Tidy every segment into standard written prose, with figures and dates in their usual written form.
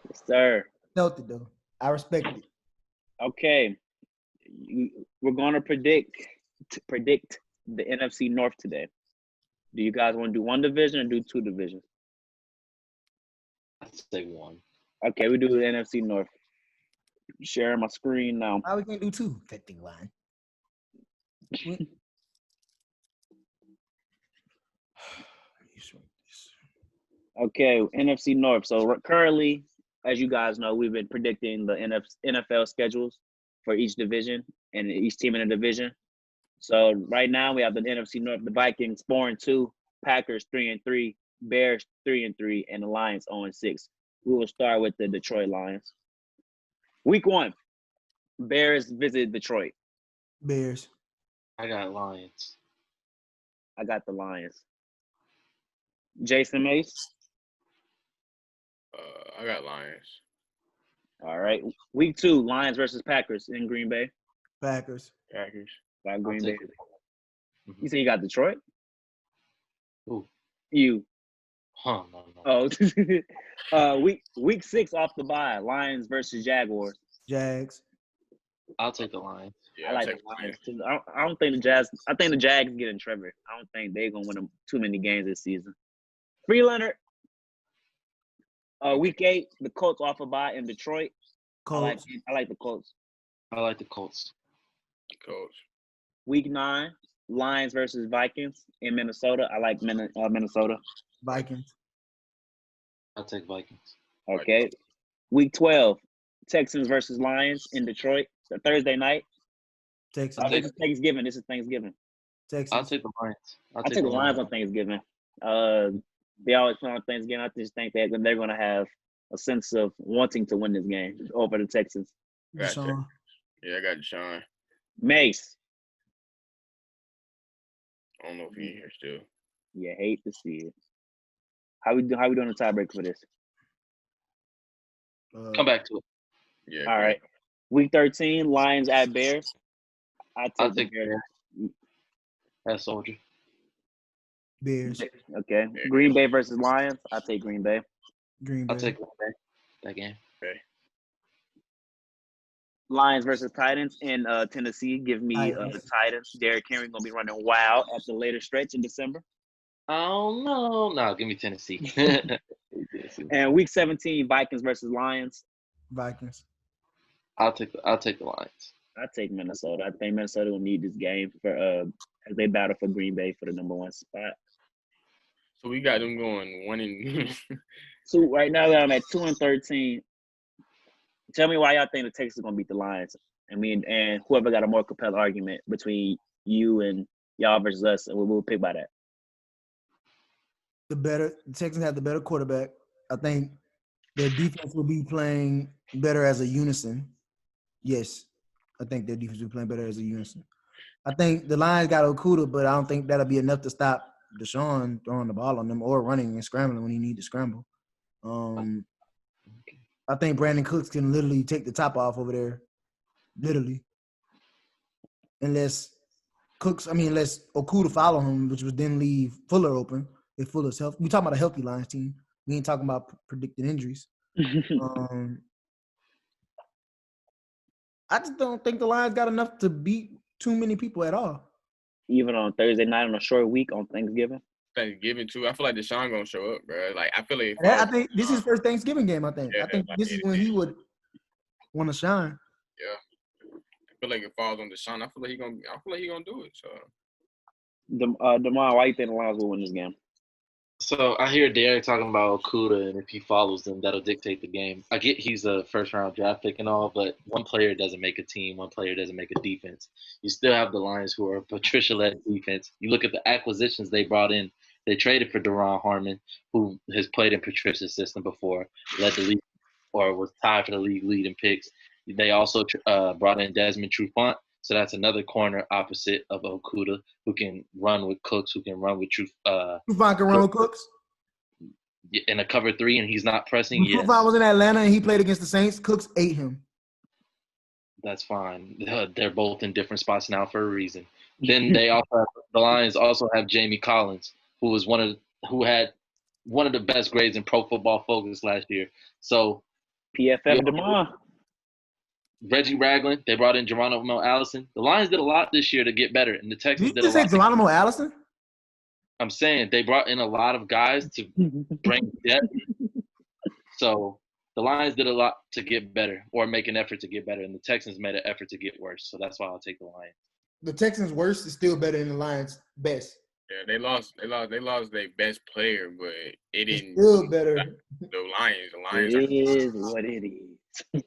Yes, sir. Felt it though. I respect it. Okay, we're gonna predict the NFC North today. Do you guys want to do one division or do two divisions? I'd say one. Okay, we do the NFC North. Sharing my screen now. Why we can't do two? That thing line. Okay, NFC North. So currently, as you guys know, we've been predicting the NFL schedules for each division and each team in the division. So right now we have the NFC North, the Vikings 4-2, Packers 3-3, Bears 3-3, and the Lions 0-6. We will start with the Detroit Lions. Week 1, Bears visit Detroit. Bears. I got Lions. I got the Lions. Jason Mace. I got Lions. All right. Week 2, Lions versus Packers in Green Bay. Packers. Packers. By Green Bay. Mhm. You say you got Detroit? Who? You. Huh? No. Oh. week 6 off the bye. Lions versus Jaguars. Jags. I'll take the Lions. Yeah, I like the Lions too. I don't think the Jazz. I think the Jags getting Trevor. I don't think they're gonna win too many games this season. Free Leonard. Week 8, the Colts off a bye in Detroit. Colts. I like the Colts. I like the Colts. Colts. Week 9, Lions versus Vikings in Minnesota. I like Minnesota. Vikings. I'll take Vikings. Okay. Week 12, Texans versus Lions in Detroit. It's a Thursday night. Texans. I'll take- This is Thanksgiving. Texans. I'll take the Lions. I take the Lions on Thanksgiving. They always play on Thanksgiving. I just think that they're going to have a sense of wanting to win this game over the Texans. Gotcha. Deshaun. Yeah, I got Deshaun. Mace. I don't know if he's here still. You hate to see it. How we doing the tiebreak for this? Come back to it. Yeah. All right. Week 13, Lions at Bears. I'll the take Bears. That's Soldier. Bears. Okay. Green Bay versus Lions. I take Green Bay. Green Bay. I'll take Green Bay. That game. Okay. Lions versus Titans in Tennessee. Give me the Titans. Derrick Henry gonna be running wild at the later stretch in December. Oh no! No, give me Tennessee. And week 17, Vikings versus Lions. Vikings. I'll take the Lions. I take Minnesota. I think Minnesota will need this game for as they battle for Green Bay for the number 1 spot. So we got them going 1 So right now I'm at 2-13. Tell me why y'all think the Texans are gonna beat the Lions. And whoever got a more compelling argument between you and y'all versus us, and we'll pick by that. The Texans have the better quarterback. I think their defense will be playing better as a unison. Yes, I think their defense will be playing better as a unison. I think the Lions got Okuda, but I don't think that'll be enough to stop Deshaun throwing the ball on them or running and scrambling when he need to scramble. I think Brandon Cooks can literally take the top off over there, literally. Unless Okuda follow him, which would then leave Fuller open if Fuller's healthy. We talking about a healthy Lions team. We ain't talking about predicting injuries. I just don't think the Lions got enough to beat too many people at all. Even on Thursday night on a short week on Thanksgiving. Thanksgiving too. I feel like Deshaun gonna show up, bro. Like I feel like I think this is his first Thanksgiving game. I think Yeah, this is when he would want to shine. Yeah. I feel like it falls on Deshaun. I feel like he gonna do it. So Demar, why you think the Lions will win this game? So I hear Derek talking about Okuda, and if he follows them, that'll dictate the game. I get he's a first-round draft pick and all, but one player doesn't make a team. One player doesn't make a defense. You still have the Lions, who are a Patricia-led defense. You look at the acquisitions they brought in. They traded for Deron Harmon, who has played in Patricia's system before, led the league, or was tied for the league lead in picks. They also brought in Desmond Trufant. So that's another corner opposite of Okuda, who can run with Cooks, who can run with Trufant can run with Cooks in a cover 3, and he's not pressing. When Trufant was in Atlanta and he played against the Saints, Cooks ate him. That's fine. They're both in different spots now for a reason. Then the Lions also have Jamie Collins, who had one of the best grades in Pro Football Focus last year. So PFF Demar. Reggie Ragland. They brought in Geronimo Allison. The Lions did a lot this year to get better, and the Did Texans you did a just say lot. Geronimo Allison? I'm saying they brought in a lot of guys to bring depth. So the Lions did a lot to get better or make an effort to get better, and the Texans made an effort to get worse. So that's why I'll take the Lions. The Texans' worst is still better than the Lions' best. Yeah, they lost their best player, but it It's didn't. still better. The Lions It is what it is.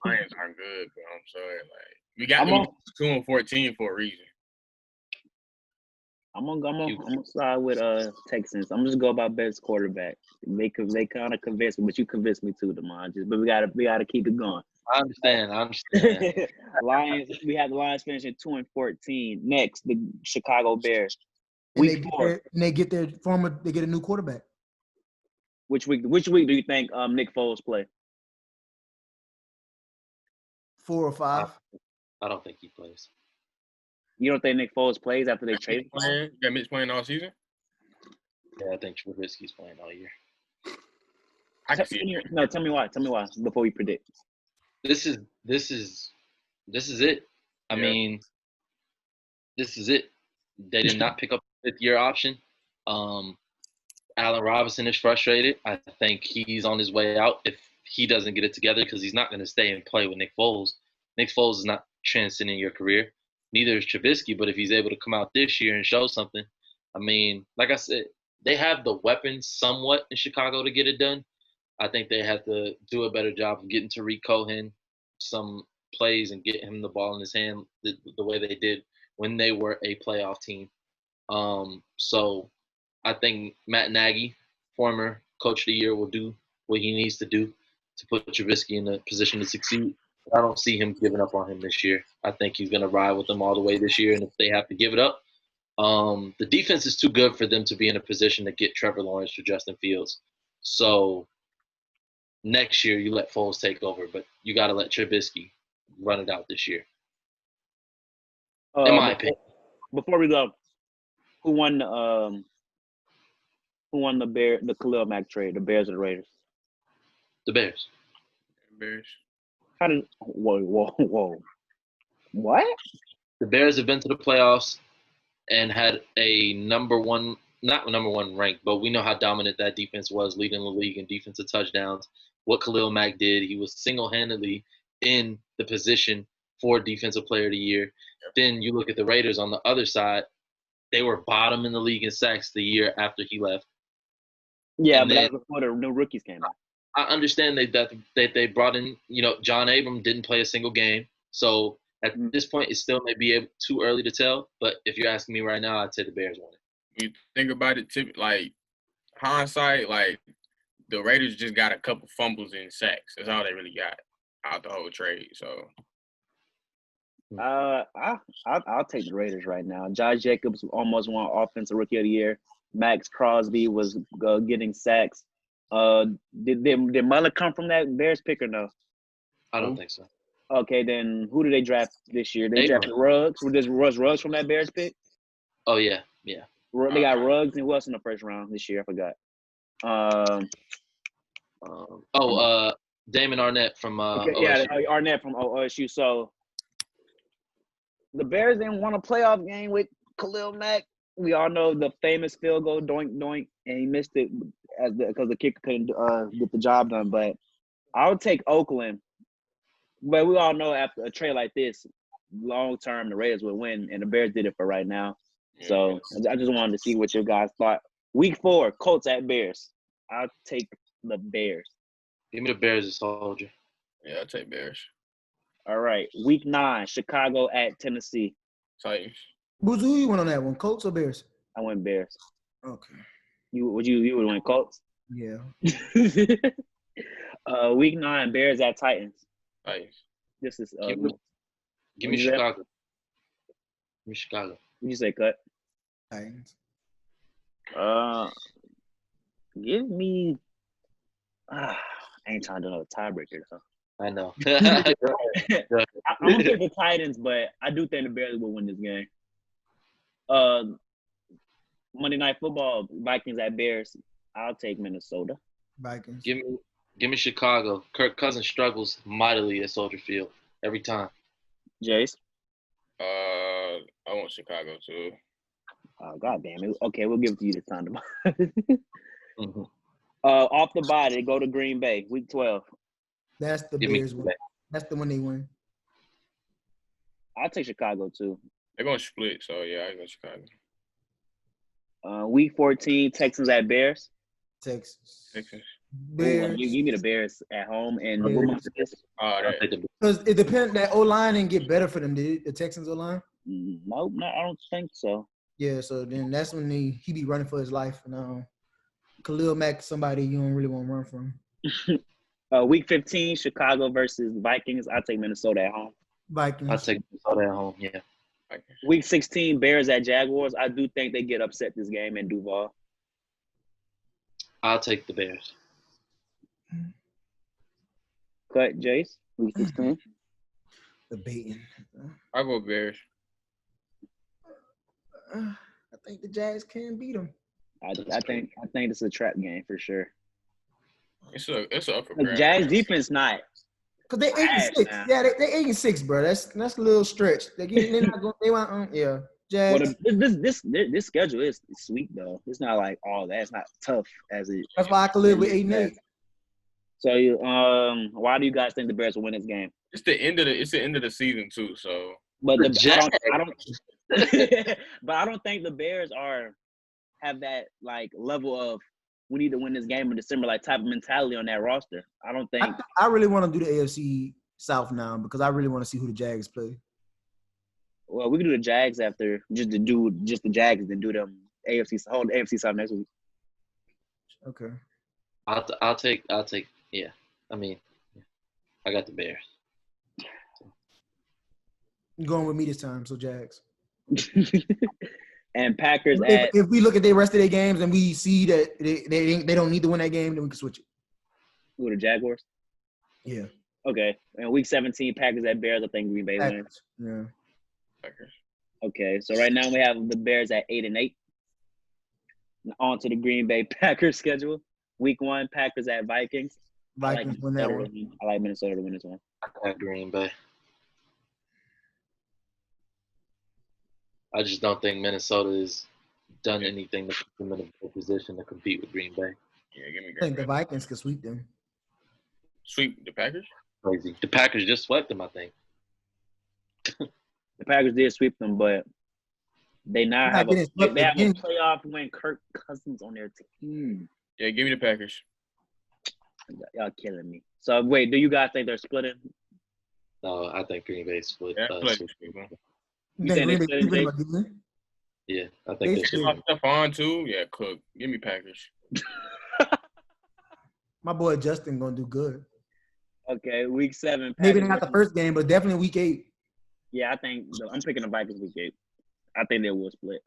Lions aren't good, bro. I'm sorry. Like we got I'm them on- 2-14 for a reason. I'm gonna side with Texans. I'm just go about best quarterback. They kind of convinced me, but you convinced me too, Demar. But we gotta keep it going. I understand. Lions. We have the Lions finishing 2-14. Next, the Chicago Bears. And Week 4. they get a new quarterback. Which week do you think Nick Foles play? 4 or 5. I don't think he plays. You don't think Nick Foles plays after they trade him? You got Mitch playing all season? Yeah, I think Trubisky's playing all year. I can see it. No, tell me why. Tell me why before we predict. This is it. I Yeah. mean, this is it. They did not pick up the 5th-year option. Allen Robinson is frustrated. I think he's on his way out if he doesn't get it together because he's not going to stay and play with Nick Foles. Nick Foles is not transcending your career. Neither is Trubisky, but if he's able to come out this year and show something, I mean, like I said, they have the weapons somewhat in Chicago to get it done. I think they have to do a better job of getting Tariq Cohen some plays and get him the ball in his hand the way they did when they were a playoff team. So I think Matt Nagy, former coach of the year, will do what he needs to do to put Trubisky in a position to succeed. I don't see him giving up on him this year. I think he's going to ride with them all the way this year, and if they have to give it up, the defense is too good for them to be in a position to get Trevor Lawrence or Justin Fields. So next year you let Foles take over, but you got to let Trubisky run it out this year. In my opinion. Before we go, who won the Khalil Mack trade? The Bears or the Raiders? The Bears. Bears. How did whoa. What? The Bears have been to the playoffs and had a not number one rank, but we know how dominant that defense was, leading the league in defensive touchdowns. What Khalil Mack did, he was single-handedly in the position for Defensive Player of the Year. Then you look at the Raiders on the other side, they were bottom in the league in sacks the year after he left. Yeah, And but then, that was before the new rookies came out. I understand that they brought in, John Abram didn't play a single game. So at this point, it still may be too early to tell. But if you're asking me right now, I'd say the Bears won it. You think about it, like hindsight, like the Raiders just got a couple fumbles and sacks. That's all they really got out the whole trade. So I'll take the Raiders right now. Josh Jacobs almost won Offensive Rookie of the Year. Max Crosby was getting sacks. Did Mullen come from that Bears pick or no? I don't think so. Okay, then who did they draft this year? They drafted Ruggs. Was Ruggs from that Bears pick? Oh, yeah. They got Ruggs and who else in the first round this year? I forgot. Damon Arnett from okay, OSU. Arnett from OSU. So the Bears didn't want a playoff game with Khalil Mack. We all know the famous field goal, doink, doink, and he missed it because the kicker couldn't get the job done. But I would take Oakland. But we all know after a trade like this, long term, the Raiders would win, and the Bears did it for right now. So I just wanted to see what you guys thought. Week 4, Colts at Bears. I'll take the Bears. Give me the Bears as soldier. yeah, I'll take Bears. All right. Week 9, Chicago at Tennessee. Titans. Who you went on that one? Colts or Bears? I went Bears. Okay. You would win Colts? Yeah. Week 9, Bears at Titans. Titans. This is Give me Chicago. Give me Chicago. What'd you say, Cut? Titans. Give me. I ain't trying to do another tiebreaker, though. I know. I'm gonna pick the Titans, but I do think the Bears will win this game. Monday Night Football, Vikings at Bears. I'll take Minnesota. Vikings. Give Give me Chicago. Kirk Cousins struggles mightily at Soldier Field every time. Jace. I want Chicago too. Oh, God damn it. Okay, we'll give it to you this time. Mm-hmm. Off the bye, they go to Green Bay, week 12. That's the Give me Bears Green one. Bay. That's the one they win. I'll take Chicago, too. They're gonna split, so yeah, I go Chicago. Week 14, Texans at Bears. Texas. Texans. Bears. You give me the Bears at home. And Bears. what month is this? I'll take the Bears. Because it depends. That O-line didn't get better for them, did it? The Texans O-line? Nope, no, I don't think so. Yeah, so then that's when he be running for his life. And Khalil Mack, somebody you don't really want to run from. Week 15, Chicago versus Vikings. I'll take Minnesota at home. Vikings. I'll take Minnesota at home, yeah. Week 16, Bears at Jaguars. I do think they get upset this game in Duval. I'll take the Bears. Cut, Jace. Week 16. Debating. I go Bears. I think the Jags can beat them. I think it's a trap game for sure. It's a upper The grab. Jags defense not. Cause they 8-6. Nah. Yeah, they 8-6, bro. That's a little stretch. They're not going. They want yeah. Jags. Well, this schedule is sweet though. It's not like all that. It's not tough as it. That's why I could live with 8-8. So why do you guys think the Bears will win this game? It's the end of the season too. So, But The I Jags. but I don't think the Bears have that like level of we need to win this game in December like type of mentality on that roster. I don't think. I really want to do the AFC South now because I really want to see who the Jags play. Well, we can do the Jags after just the Jags, then do them whole AFC South next week. Okay. I'll take yeah. I mean, I got the Bears. You're going with me this time, so Jags. And Packers If we look at the rest of their games and we see that they don't need to win that game, then we can switch it. who the Jaguars? Yeah. Okay. And week 17, Packers at Bears. I think Green Bay wins. Yeah. Packers. Okay, so right now we have the Bears at 8-8. On to the Green Bay Packers schedule. Week 1, Packers at Vikings. Vikings win that one. I like Minnesota to win this one. I got Green Bay. I just don't think Minnesota has done anything to put them in a good position to compete with Green Bay. Yeah, give me I think Green the Bay. Vikings can sweep them. Sweep the Packers. Crazy. The Packers just swept them, I think. The Packers did sweep them, but they now have a playoff win. Kirk Cousins on their team. Yeah, give me the Packers. Y'all killing me. So wait, do you guys think they're splitting? No, I think Green Bay split. Yeah, split. You think they split it, Jay? Yeah, I think they should. Stephon too. Yeah, Cook. Give me Packers. My boy Justin gonna do good. Okay, week 7. Maybe Packers not the first game, but definitely week 8. Yeah, I'm picking the Vikings week 8. I think they will split.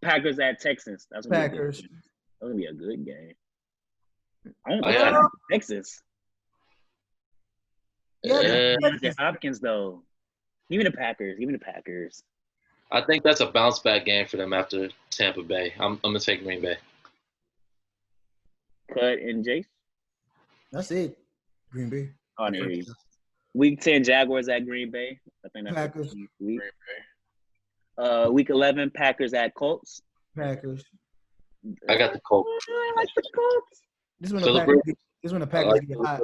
Packers at Texans. That's gonna Packers. That's gonna be a good game. I don't Yeah. Texas. Yeah, Hopkins though. Give me the Packers. Give me the Packers. I think that's a bounce back game for them after Tampa Bay. I'm gonna take Green Bay. Cut and Jace. that's it. Green Bay. Oh, there you go. Week 10, Jaguars at Green Bay. I think that's Packers. week. Green Bay. Week 11, Packers at Colts. Packers. I got the Colts. I like the Colts. This one Phillip the Packers get hot.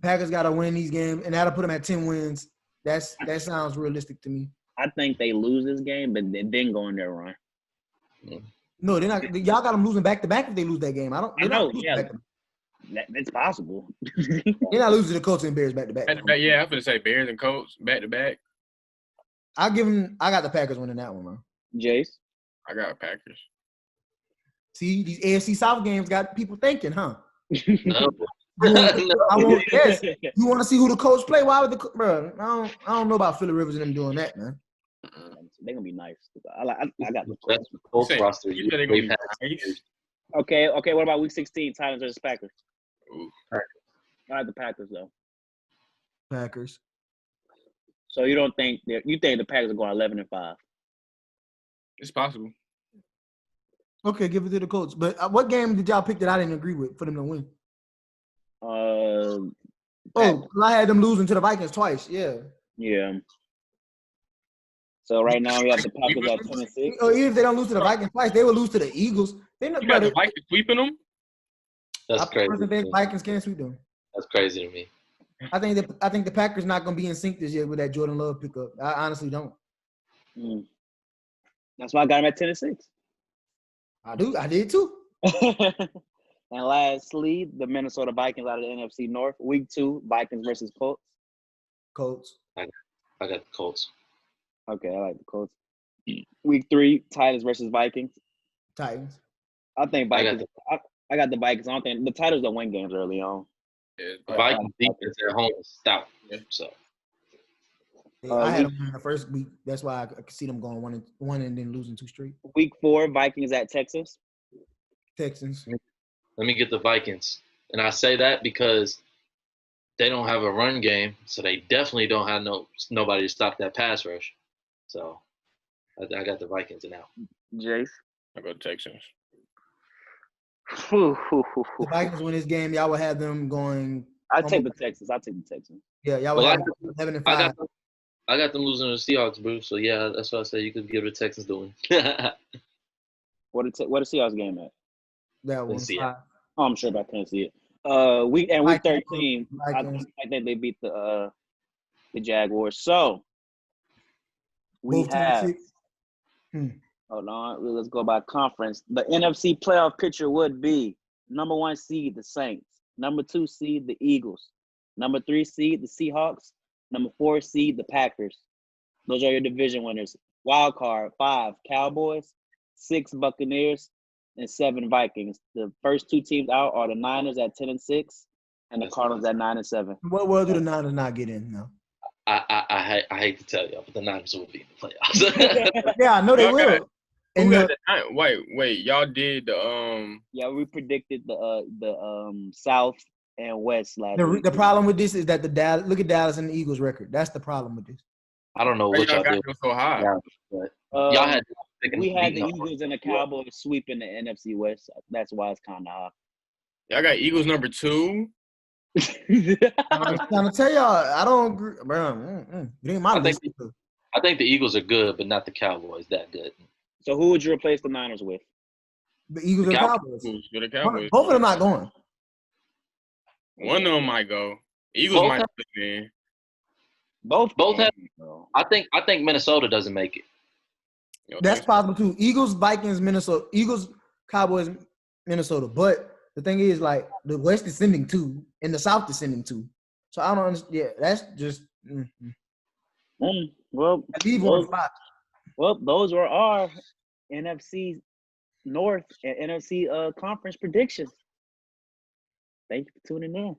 Packers gotta win these games, and that'll put them at 10 wins. That sounds realistic to me. I think they lose this game, but they didn't go on their run. No, they're not. Y'all got them losing back to back if they lose that game. I know, yeah. It's possible. They're not losing to the Colts and Bears back to back. Yeah, I'm gonna say Bears and Colts back to back. I got the Packers winning that one, man. Jace? I got Packers. See, these AFC South games got people thinking, huh? No. I won't guess. You want to see who the coach play? Why would bro? I don't know about Phillip Rivers and them doing that, man. They're gonna be nice. I got the That's the Colts roster. You said they're gonna be nice. Okay. What about week 16, Titans versus Packers? Ooh. I like the Packers though. Packers. So you think the Packers are going 11-5? It's possible. Okay, give it to the Colts. But what game did y'all pick that I didn't agree with for them to win? Oh, I had them losing to the Vikings twice. Yeah. yeah. So right now we have the Packers at 10-6. Or even if they don't lose to the Vikings twice, they will lose to the Eagles. They not You got the better. Vikings sweeping them? That's I crazy. personally think Vikings can't sweep them. That's crazy to me. I think the Packers not gonna be in sync this year with that Jordan Love pickup. I honestly don't. That's why I got him at 10-6. I did too. And lastly, the Minnesota Vikings out of the NFC North. Week 2, Vikings versus Colts. Colts. I got the Colts. Okay, I like the Colts. Week 3, Titans versus Vikings. Titans. I think Vikings. I got the Vikings. I don't think the Titans don't win games early on. Yeah, The Vikings defense at home is stout. Yeah. So I had them in the first week. That's why I could see them going one and then losing 2 straight. Week 4, Vikings at Texas. Texans. let me get the Vikings. And I say that because they don't have a run game, so they definitely don't have nobody to stop that pass rush. So I got the Vikings now. Jace. I go Texans. The Vikings win this game, y'all will have them going. I take the Texans. Yeah, y'all will Well, have them 11-5. I got them losing to the Seahawks, bro. So yeah, that's why I say you could give the Texans the win. What the Seahawks game at? That one. Let's see it. 5. Oh, I'm sure, but I couldn't see it. Week 13, I think they beat the Jaguars. So we Both have. 10-6. Hold on, let's go by conference. The NFC playoff picture would be number 1 seed the Saints, number 2 seed the Eagles, number 3 seed the Seahawks, number 4 seed the Packers. Those are your division winners. Wild card 5 Cowboys, 6 Buccaneers, and 7 Vikings. The first 2 teams out are the Niners at 10-6 and the Cardinals at 9-7. What world do the Niners not get in now? I hate to tell y'all, but the Niners will be in the playoffs. Yeah, I know they will. Who got wait, y'all did the Yeah, we predicted the South and West last week. The problem with this is that look at Dallas and the Eagles record. That's the problem with this. I don't know what y'all y'all got did. them so high? Yeah, but y'all had we had the beating Eagles and the Cowboys sweeping the NFC West. That's why it's kind of high. Y'all got Eagles number 2. I'm trying to tell y'all, I don't agree, bro. It ain't my list. I think the Eagles are good, but not the Cowboys that good. So who would you replace the Niners with? The Eagles and Cowboys. The Cowboys. Both of them not going. One of them might go. Eagles Both might have, slip in. Both have. I think Minnesota doesn't make it. That's possible too. Eagles, Vikings, Minnesota. Eagles, Cowboys, Minnesota. But the thing is, like, the West is sending 2, and the South is sending 2. So I don't understand. Yeah, that's just. Well, leave one spot. Well, those were our NFC North and NFC conference predictions. Thank you for tuning in.